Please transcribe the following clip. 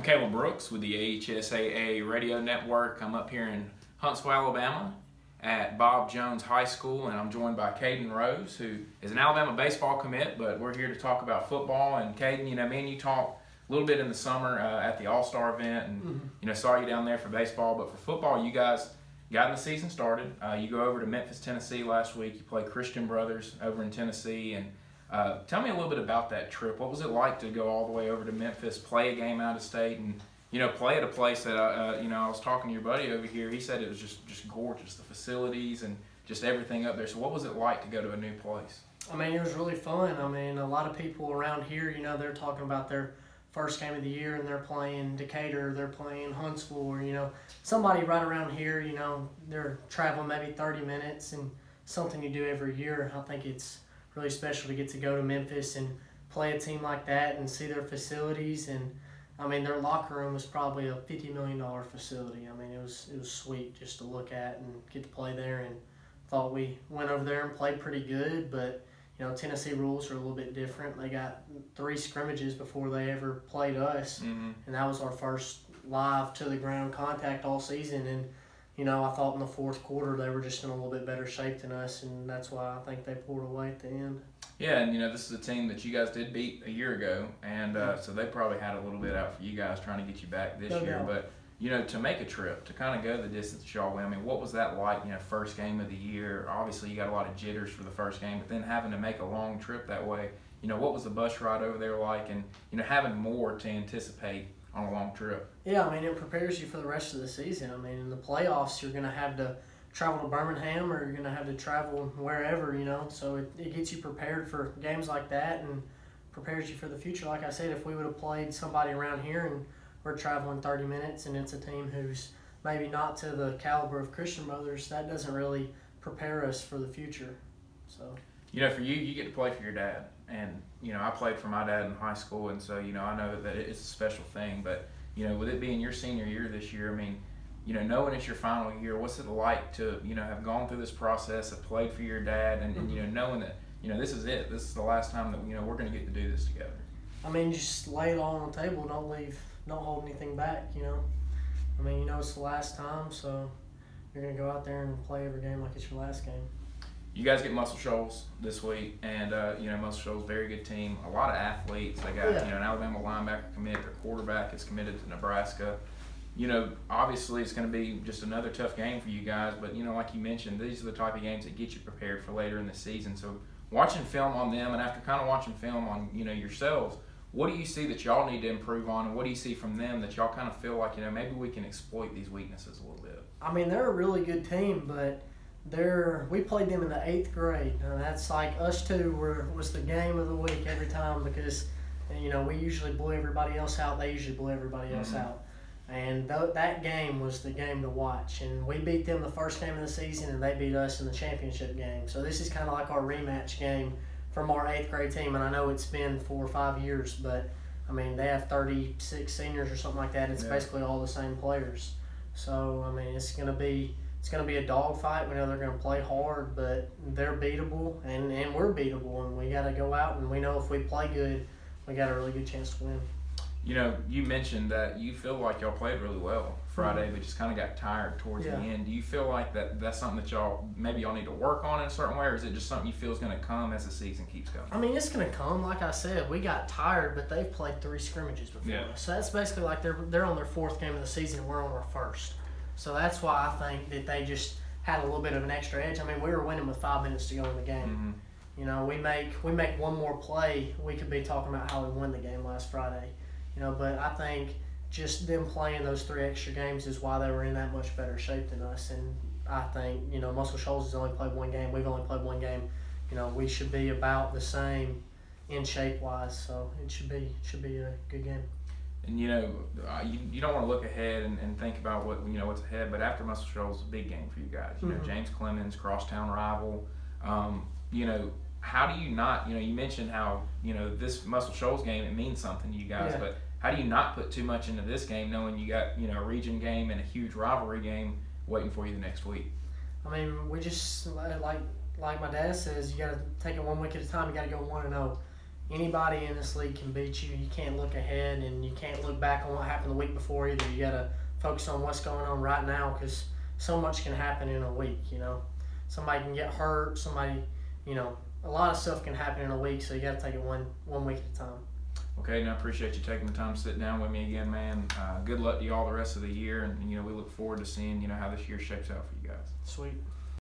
Caleb Brooks with the AHSAA Radio Network. I'm up here in Huntsville, Alabama at Bob Jones High School, and I'm joined by Caden Rose, who is an Alabama baseball commit, but we're here to talk about football. And Caden, me and you talked a little bit in the summer at the All-Star event, and saw you down there for baseball. But for football, you guys got the season started. You go over to Memphis, Tennessee last week. You play Christian Brothers over in Tennessee, and tell me a little bit about that trip. What was it like to go all the way over to Memphis, play a game out of state, and play at a place that I was talking to your buddy over here. He said it was just gorgeous, the facilities and just everything up there. So what was it like to go to a new place? It was really fun. A lot of people around here, they're talking about their first game of the year and they're playing Decatur, they're playing Huntsville, or somebody right around here. They're traveling maybe 30 minutes, and something you do every year. I think it's really special to get to go to Memphis and play a team like that and see their facilities. And their locker room was probably a $50 million facility. It was sweet just to look at and get to play there. And thought we went over there and played pretty good, but Tennessee rules are a little bit different. They got 3 scrimmages before they ever played us, and that was our first live to the ground contact all season. And I thought in the fourth quarter they were just in a little bit better shape than us, and that's why I think they pulled away at the end. Yeah, and this is a team that you guys did beat a year ago, and so they probably had a little bit out for you guys trying to get you back this year. But to make a trip, to kind of go the distance y'all went, what was that like? First game of the year. Obviously, you got a lot of jitters for the first game, but then having to make a long trip that way. What was the bus ride over there like, and having more to anticipate on a long trip? Yeah, it prepares you for the rest of the season. In the playoffs, you're going to have to travel to Birmingham, or you're going to have to travel wherever, so it gets you prepared for games like that and prepares you for the future. Like I said, if we would have played somebody around here and we're traveling 30 minutes and it's a team who's maybe not to the caliber of Christian Brothers, that doesn't really prepare us for the future. So for you get to play for your dad, and I played for my dad in high school, and so I know that it's a special thing. But with it being your senior year this year, knowing it's your final year, what's it like to have gone through this process, have played for your dad, and knowing that this is it, this is the last time that we're going to get to do this together? Just lay it all on the table. Don't leave. Don't hold anything back. It's the last time, so you're going to go out there and play every game like it's your last game. You guys get Muscle Shoals this week, and Muscle Shoals, very good team, a lot of athletes. They got an Alabama linebacker commit, their quarterback is committed to Nebraska. Obviously it's going to be just another tough game for you guys, but like you mentioned, these are the type of games that get you prepared for later in the season. So watching film on them, and after kind of watching film on yourselves, what do you see that y'all need to improve on, and what do you see from them that y'all kind of feel like maybe we can exploit these weaknesses a little bit? They're a really good team, but we played them in the 8th grade, and that's like us two was the game of the week every time, because we usually blew everybody else out, they usually blew everybody else out, and that game was the game to watch. And we beat them the first game of the season, and they beat us in the championship game. So this is kind of like our rematch game from our 8th grade team, and I know it's been 4 or 5 years, but they have 36 seniors or something like that. It's basically all the same players. So it's gonna be a dogfight. We know they're gonna play hard, but they're beatable, and we're beatable, and we got to go out, and we know if we play good, we got a really good chance to win. You mentioned that you feel like y'all played really well Friday, but just kind of got tired towards the end. Do you feel like that's something that y'all need to work on in a certain way, or is it just something you feel is going to come as the season keeps going? It's going to come. Like I said, we got tired, but they've played 3 scrimmages before us. So that's basically like they're on their 4th game of the season, and we're on our 1st. So that's why I think that they just had a little bit of an extra edge. We were winning with 5 minutes to go in the game. We make one more play, we could be talking about how we won the game last Friday. But I think just them playing those 3 extra games is why they were in that much better shape than us. And I think, Muscle Shoals has only played 1 game. We've only played 1 game. We should be about the same in shape-wise, so it should be a good game. And, you don't want to look ahead and think about what's ahead, but after Muscle Shoals, a big game for you guys. James Clemens, crosstown rival. How do you not, you mentioned how, this Muscle Shoals game, it means something to you guys, but how do you not put too much into this game knowing you got, a region game and a huge rivalry game waiting for you the next week? We just, like my dad says, you got to take it 1 week at a time. You got to go 1-0. anybody in this league can beat you. You can't look ahead and you can't look back on what happened the week before either. You got to focus on what's going on right now because so much can happen in a week, you know. Somebody can get hurt, a lot of stuff can happen in a week, so you got to take it one week at a time. Okay, and I appreciate you taking the time to sit down with me again, man. Good luck to you all the rest of the year, and we look forward to seeing how this year shapes out for you guys. Sweet.